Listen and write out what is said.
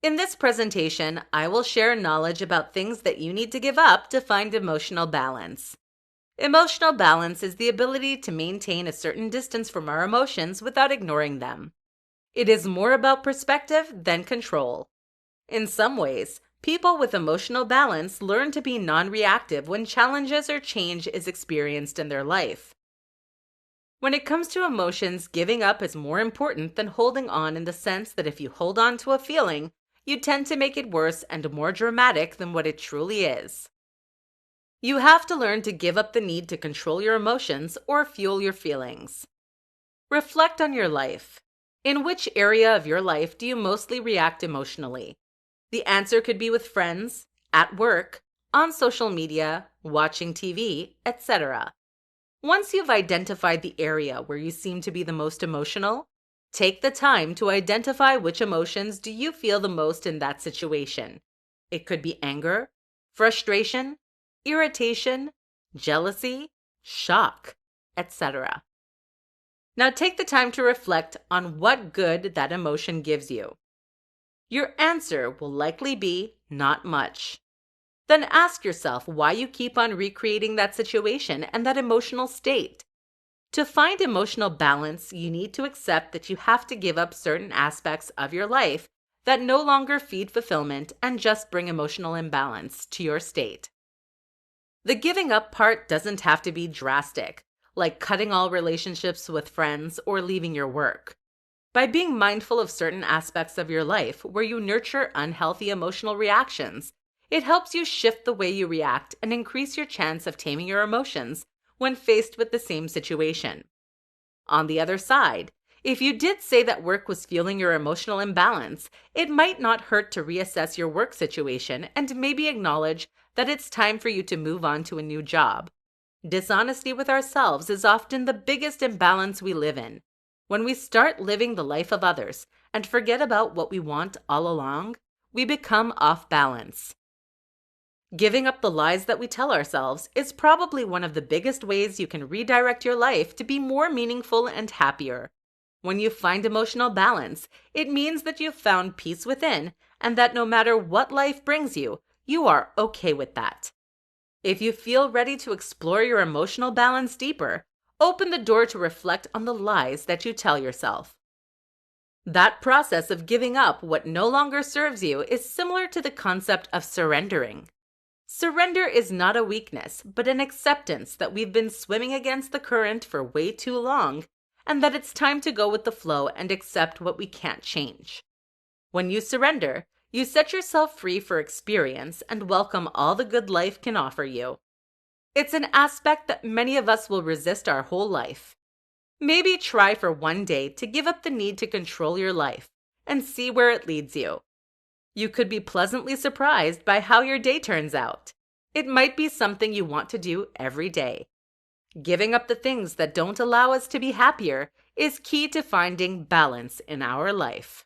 In this presentation, I will share knowledge about things that you need to give up to find emotional balance. Emotional balance is the ability to maintain a certain distance from our emotions without ignoring them. It is more about perspective than control. In some ways, people with emotional balance learn to be non-reactive when challenges or change is experienced in their life. When it comes to emotions, giving up is more important than holding on in the sense that if you hold on to a feeling, you tend to make it worse and more dramatic than what it truly is. You have to learn to give up the need to control your emotions or fuel your feelings. Reflect on your life. In which area of your life do you mostly react emotionally? The answer could be with friends, at work, on social media, watching TV, etc. Once you've identified the area where you seem to be the most emotional, take the time to identify which emotions do you feel the most in that situation. It could be anger, frustration, irritation, jealousy, shock, etc. Now take the time to reflect on what good that emotion gives you. Your answer will likely be not much. Then ask yourself why you keep on recreating that situation and that emotional state. To find emotional balance, you need to accept that you have to give up certain aspects of your life that no longer feed fulfillment and just bring emotional imbalance to your state. The giving up part doesn't have to be drastic, like cutting all relationships with friends or leaving your work. By being mindful of certain aspects of your life where you nurture unhealthy emotional reactions, it helps you shift the way you react and increase your chance of taming your emotions when faced with the same situation. On the other side, if you did say that work was fueling your emotional imbalance, it might not hurt to reassess your work situation and maybe acknowledge that it's time for you to move on to a new job. Dishonesty with ourselves is often the biggest imbalance we live in. When we start living the life of others and forget about what we want all along, we become off balance. Giving up the lies that we tell ourselves is probably one of the biggest ways you can redirect your life to be more meaningful and happier. When you find emotional balance, it means that you've found peace within and that no matter what life brings you, you are okay with that. If you feel ready to explore your emotional balance deeper, open the door to reflect on the lies that you tell yourself. That process of giving up what no longer serves you is similar to the concept of surrendering. Surrender is not a weakness, but an acceptance that we've been swimming against the current for way too long, and that it's time to go with the flow and accept what we can't change. When you surrender, you set yourself free for experience and welcome all the good life can offer you. It's an aspect that many of us will resist our whole life. Maybe try for one day to give up the need to control your life and see where it leads you. You could be pleasantly surprised by how your day turns out. It might be something you want to do every day. Giving up the things that don't allow us to be happier is key to finding balance in our life.